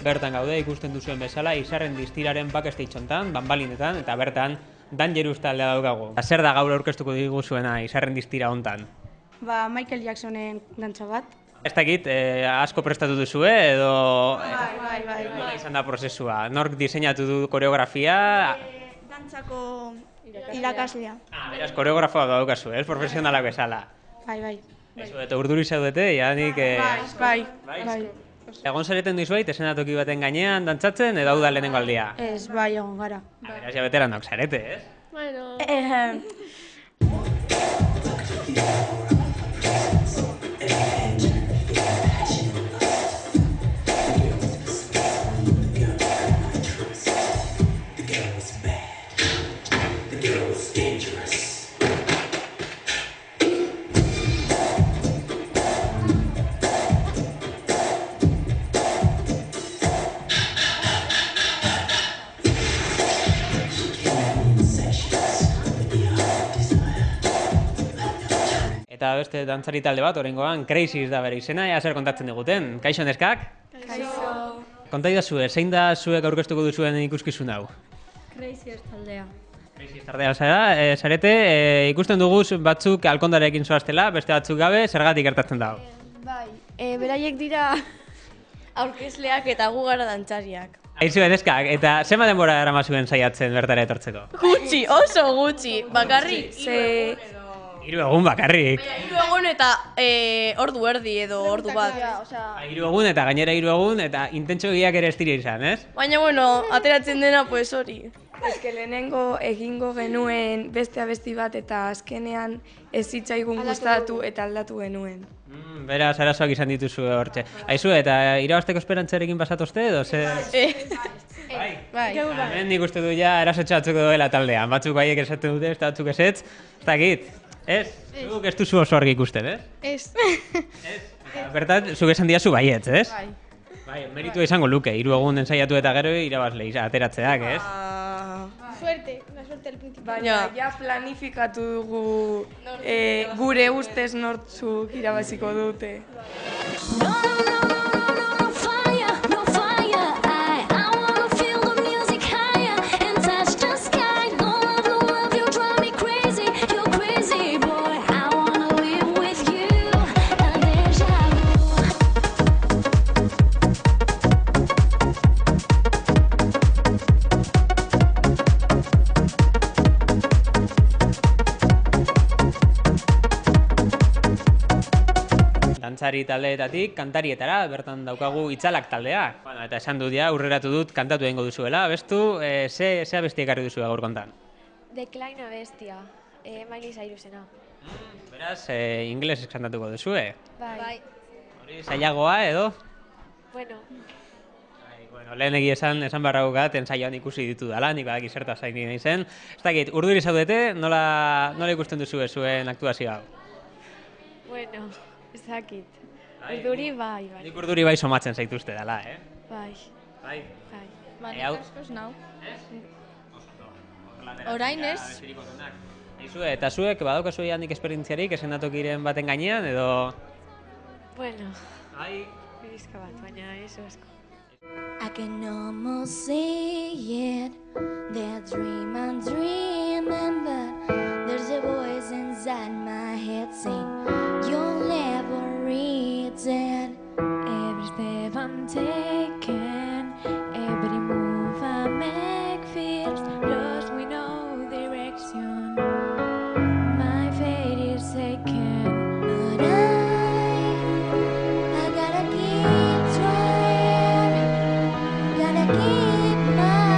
Bertan gaude ikusten duzuen bezala Izarren Distiraren backstage hontan, banbalinetan, eta bertan Dangerous taldea daukagu. Zer da gaur aurkeztuko diguzuena Izarren Distira hontan? Michael Jacksonen dantza bat. Ez dakit, asko prestatu duzue edo... Bai. Nola izan da prozesua? Nork diseinatu du koreografia? Dantzako irakaslea. Beraz, koreografoa daukazu, profesionalak bezala. Bai. Eta urduri zaudete, janik... Bai. Egon zareten dizuait, esenatoki baten gainean dantzatzen edo hau da lehenengo aldia? Ez, bai, egon gara. Beraz, ja veteranok zarete, ez? Bueno... Eta beste dantzari talde bat, oraingoan Crazies da bere izena, ea zer kontatzen diguten. Kaixo neskak? Kaixo. Konta idazue, zein da zuek aurkeztuko duzuen ikuskizun hau? Crazies taldea. Crazies taldea zarete, ikusten dugu batzuk alkondarekin zoaztela, beste batzuk gabe, zergatik gertatzen dago? Bai, beraiek dira aurkezleak eta gu gara dantzariak. Aizue neskak, eta zema denbora eramazuen saiatzen bertara etortzeko? Gutxi, oso gutxi, bakarrik. 3 egun bakarrik. 3 egun eta ordu erdi edo ordu bat. 3 egun eta gainera 3 egun eta intentsoegiak ere ez dira izan, ez? Baina, bueno, ateratzen dena, pues hori. Ez que lehenengo egingo genuen beste abesti bat eta azkenean ez zitzaigun gustatu eta aldatu genuen. Beraz, arazoak izan dituzu hortxe. Aizu, eta irabazteko esperantzarekin pasatozte edo ze... Bai. Hemen nik uste du ja erasotxo batzuk duela taldean. Batzuk baiek esaten dute, ez batzuk ezetz. Ez dakit, ez? Zuk ez duzu oso argi ikusten, ez? Ez. Bertan, zuk esan diazu baietz, ez? Bai, meritua izango luke, 3 egun ensaiatu eta gero irabazle ateratzeak, ez? Suerte, la suerte del principio. Baina, ja planifikatu dugu gure ustez nortzuk irabaziko dute. Dantzari taldeetatik kantarietara, bertan daukagu Itzalak taldea. Bueno, eta esan dut ja, aurreratu dut kantatu egingo duzuela. Bestu, ze abesti ekarri duzu gaur kontan? Decline bestia, Miley Cyrusena. Beraz, ingelesez kantatuko duzue. Bai. Hori zailagoa edo? Bueno. Lehen esan barraukat, ensaioan ikusi ditu dala, nik badaki zertaz zain nahi zen. Ez dakit, urduri zaudete, nola ikusten duzue zuen aktuazio hau? Bueno, ez dakit. Urduri bai. Nik urduri bai somatzen zaituzte dela, Bai. Nik askoz nau. Orain ez? Eta zuek, badaukazu nik esperientziarik esenatokiren baten gainean, edo... Bueno, bizka bat, baina ez asko. I can almost see it, that dream I'm dreaming, but there's a voice inside my head saying, you'll never reach it. Every step I'm taking, every move I make feels lost with no direction. My fate is taken, but I gotta keep trying, gotta keep my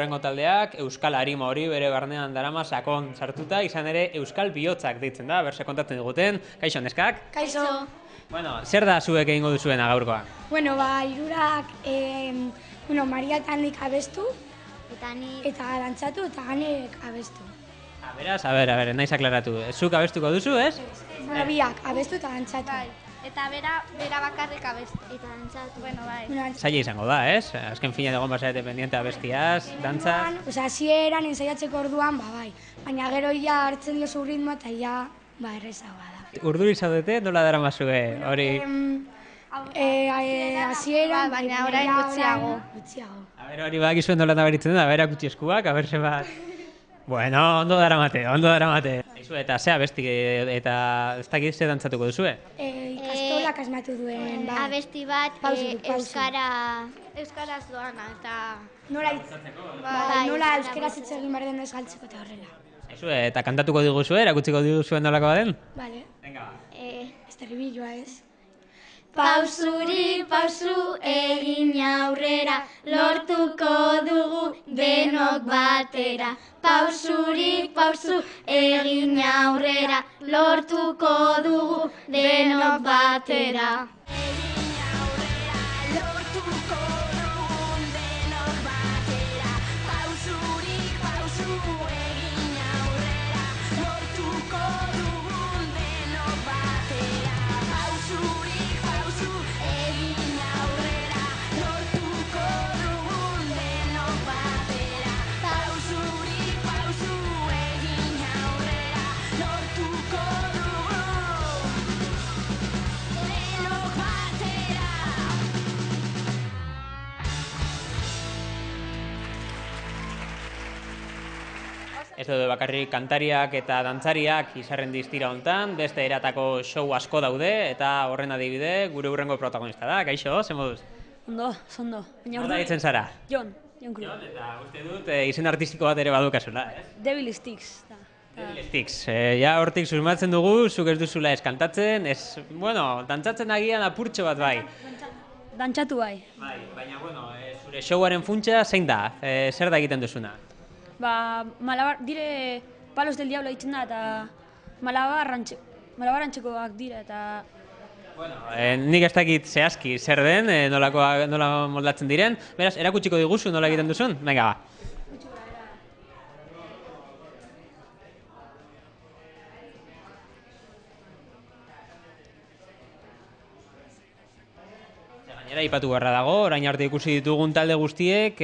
urrengo taldeak euskal arima hori bere barnean darama sakon sartuta, izan ere euskal bihotzak deitzen da, berse kontatzen diguten. Kaixo, neskak? Kaixo. Bueno, zer da zuek egingo duzuena gaurkoa? Bueno, hirurak, Maria eta nik abestu, Eta ni eta dantzatu, eta ganek abestu. Beraz, a ber, naiz aklaratu. Zuk abestuko duzu, ez? Biak, abestu eta dantzatu. Eta bera bakarrik abestu. eta dantzatu. Bueno, bai. Zaila izango da, ez? Azken fina egon basarete pendiente abestiaz, dantzaz. Hasieran ensaiatzeko orduan, bai. Baina gero ja hartzen diozu ritmoa eta ja, errezagoa da. Urduri zaudete, nola daramazue hori? Hasieran, baina orain gutxiago. A ber, hori bakizuen nola nabaritzen da, berak utzi eskuak, a ber, bat... Bueno, ondo daramate. Aizu, eta ze abesti eta ez dakit ze dantzatuko duzue? Ikastolak asmatu duen, bai. Abesti bat Euskaraz doana, eta... Nola euskaraz hitz egin behar den ez galtzeko eta horrela. Aizu, eta kantatuko diguzue, erakutziko diguzuen nolakoa den? Bale. Venga, ba. Estribilloa ez. Pausurik pausu egin aurrera, lortuko dugu denok batera. Pausurik pausu egin aurrera, lortuko dugu denok batera. Ez daude bakarrik kantariak eta dantzariak izarren diztira hontan, beste eratako show asko daude, eta horren adibide gure hurrengo protagonista da. Kaixo, ze moduz? Ondo, zondo. Nola ditzen zara? Jon Cruz. Eta uste dut izen artistiko bat ere badukazula, ez? Devil Sticks. Devil Sticks. Ja hortik susmatzen dugu, zuk ez duzula ez kantatzen, ez, bueno, dantzatzen agian apurtxo bat bai. Dantzatu bai. Bai, baina, bueno, zure showaren funtsa zein da? Zer da egiten duzuna? Malabar, dire Palos del Diablo ditzen da, eta malabarantzekoak dira, eta... Bueno, nik ez dakit zehazki zer den, nola moldatzen diren. Beraz, erakutsiko diguzu nola egiten duzun? Venga, ba. Gainera, ipatu beharra dago, orain arte ikusi ditugun talde guztiek,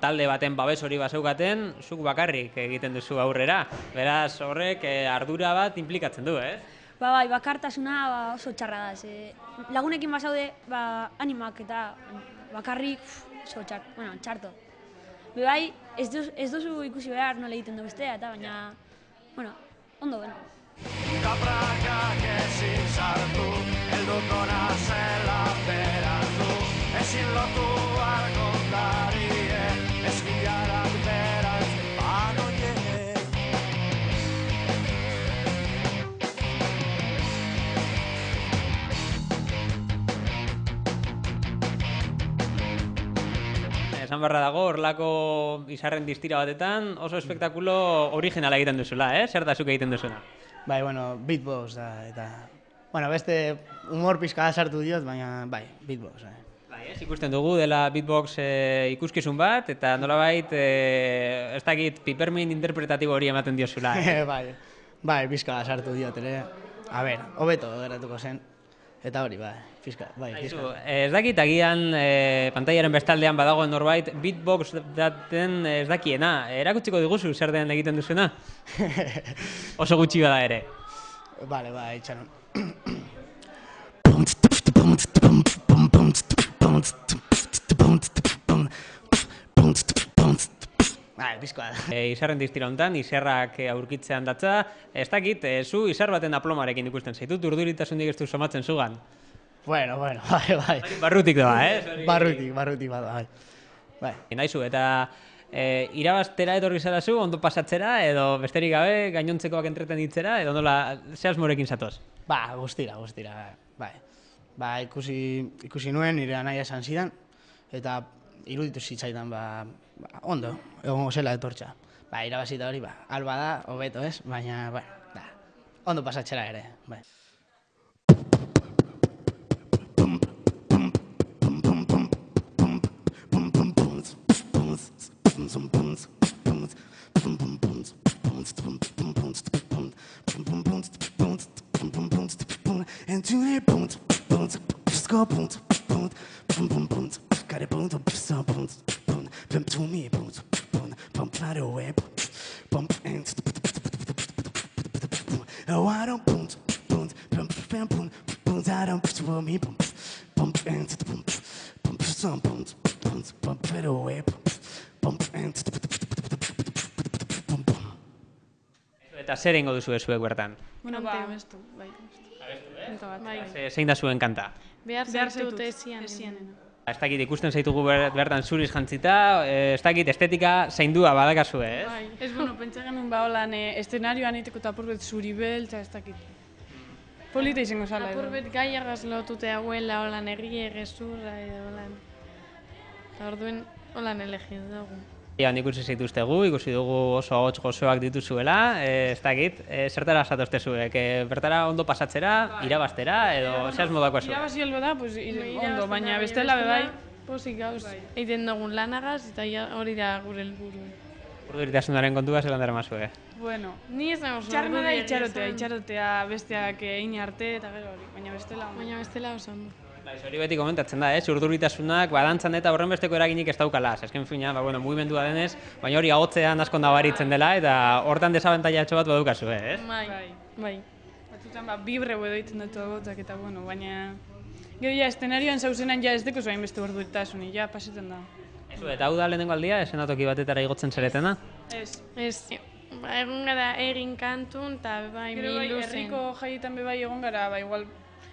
talde baten babes hori bazeukaten, zuk bakarrik egiten duzu aurrera. Beraz, horrek ardura bat implikatzen du, ez? Bai, bakartasuna oso txarra da. Lagunekin bazaude, animak eta bakarrik oso txarto. Bai, ez duzu ikusi behar nola egiten du bestea, eta baina, ondo, Kaprakak ezin sartu, heldukona zela beratu, ezin lotu argondarie, ezkiarak beraz banoie. Esan barra dago, horlako izarren distira batetan oso espektakulo originala egiten duzula, zer da zuk egiten duzuna? Bai, beatbox da, eta... beste humor pixka sartu diot, baina, beatbox. Ikusten dugu dela beatbox ikuskizun bat, eta nolabait, ez dakit, pipermin interpretatibo hori ematen diozula. Bai, pixka sartu diot, ere. A ber, hobeto geratuko zen. Eta hori, pixka. Ez dakit, agian pantailaren bestaldean badagoen norbait, beatbox daten ez dakiena. Erakutsiko diguzu zer den egiten duzuna? Oso gutxi bada ere. Bale, itxaron. Bizkoa da. Izarren distira hontan, izarrak aurkitzean datza. Ez dakit, zu izar baten aplomarekin ikusten zaitut, urduritasundik ez du somatzen zugan. Bueno, bai. Barrutik doa, Barrutik bada, bai. Naizu, eta irabaztera etorri zara zu, ondo pasatzera, edo besterik gabe, gainontzekoak entreten ditzera, edo nola, zehaz morekin zatoz? Guztira, bai. Ikusi nuen, nire anaia esan zidan, eta iruditu zitzaidan, ondo, egongo zela etortza. Irabazita hori, alba da, hobeto ez, baina, ondo pasatxera ere, bai. Eta zer egingo duzu zuek bertan? Bueno, abestu, bai. Zein da zuen kanta? Behar zaitut esian. Ez dakit ikusten zaitugu bertan zuriz jantzita, ez dakit estetika zaindua badakazue, ez? Bai, ez pentsa genuen holan eszenarioan iteko eta apurbet zuri beltza, ez dakit. Polita izango zala edo. Apurbet gaiagaz lotute hauela holan errie gezurra edo holan. Eta orduen holan elegidu dugu. Ikusi zaituztegu, ikusi dugu oso ahots gozoak dituzuela, ez dakit, zertara zatozte zuek, bertara ondo pasatzera, irabaztera, edo zehaz modako zu? Irabazi helbo da, ondo, baina bestela bebai, posik gauz, egiten dugun lanagaz, eta hori da gure helburu. Urduritasunaren kontua zelan dara mazue? Bueno, ni ez nago zartu da itxarotea besteak egin arte eta gero hori, baina bestela oso ondo. Hori beti komentatzen da, urdurritasunak badantzan eta horren besteko eraginik ez daukala. Azken fina, mugimendua denez, baina hori agotzean asko nabaritzen dela eta hortan desabentaiatxo bat badukazu, ez? Bai. Batzutan bibre edo egiten dut agotak eta baina gero eszenarioan zauzenan ez deko zoain beste urduritasuni, pasetan da. Eta hau da lehenengo aldia, esenatoki batetara igotzen zaretena? Ez. Egon gara egin kantun eta bai miluzen. Herriko jaietan bai egon gara, igual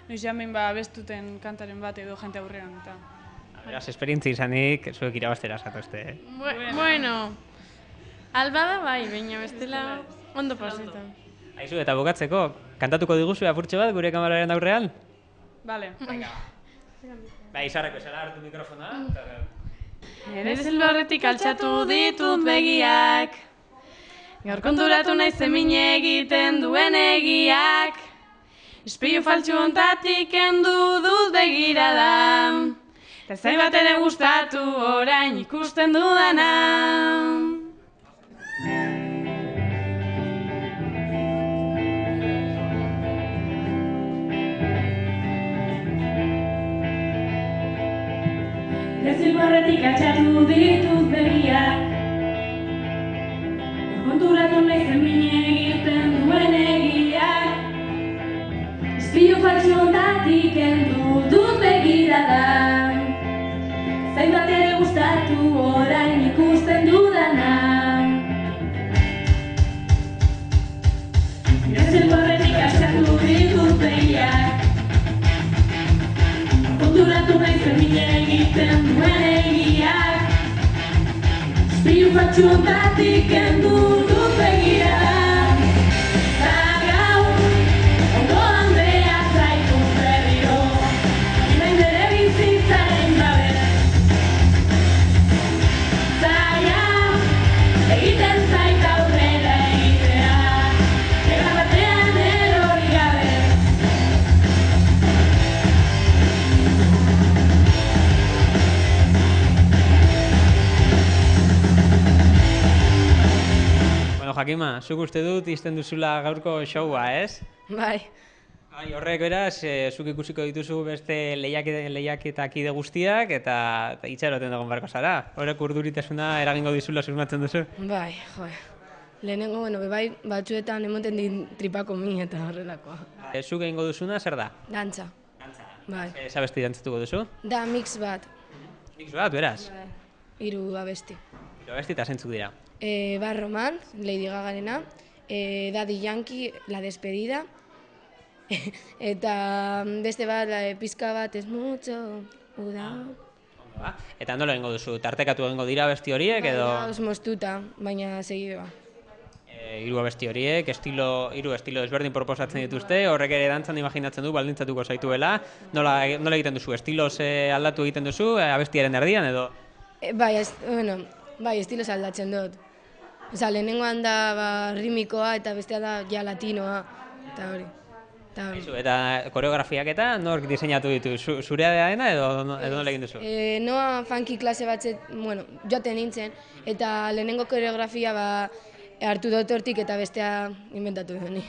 noiz jamein abestuten kantaren bat edo jente aurrean eta... Beraz, esperientzi izanik, zuek irabaztera zatozte, Bueno, alba da bai, baina bestela ondo pasetan. Aizu, eta bukatzeko, kantatuko diguzu apurtxo bat gure kameraren aurrean? Bale. Izarreko esela hartu mikrofona. Ere zelborretik altxatu ditut begiak, gaur konturatu nahi zemine egiten duen egiak, Ispilu faltsu ontatik endu dut begiradan, eta zain bat ere gustatu orain ikusten dudana. Zilborretik altxatu ditut begiak, konturatu nahi zemine egiten duen egiak, Ispilu faltsu ontatik endu dut begiradan, zain bat ere gustatu orain ikusten dudana. Zilborretik altxatu ditut begiak, konturatu nahi zemine egiten duen egiak, Ispilu faltsu ontatik endu dut begiradan. Jakima, zuk uste dut izten duzula gaurko showa, ez? Bai. Horrek beraz, zuk ikusiko dituzu beste lehiaketakide guztiak eta itxaroten dagoen barko zara. Horrek urduritasuna eragingo dizula susmatzen duzu? Bai, lehenengo, bai, batzuetan emoten din tripako mi eta horrelakoa. Zuk egingo duzuna, zer da? Dantza. Bai. Eza abesti dantzatuko duzu? Da, mix bat. Mix bat, beraz? Hiru abesti. Hiru abesti eta zentzuk dira? Bad Romance, Lady Gagarena, Daddy Yankee, La Despedida, eta beste bat, pizka bat, es mucho, uda. Eta nola egingo duzu, tartekatu egingo dira abesti horiek edo? Bai, moztuta, baina segidoa. Hiru abesti horiek, hiru estilo desberdin proposatzen dituzte, horrek ere dantzan imaginatzen du, baldintzatuko zaituela. Nola egiten duzu, estiloz aldatu egiten duzu, abestiaren erdian edo? Bai, estiloz aldatzen dut. Osa, lehenengoan da rimikoa eta bestea da ja latinoa, eta hori. Eta koreografiak eta nork diseinatu ditu? Zurea dena edo nola egin duzu? Noa funky klase batzet, joaten nintzen, eta lehenengo koreografia hartu dut hortik eta bestea inventatu dut ni.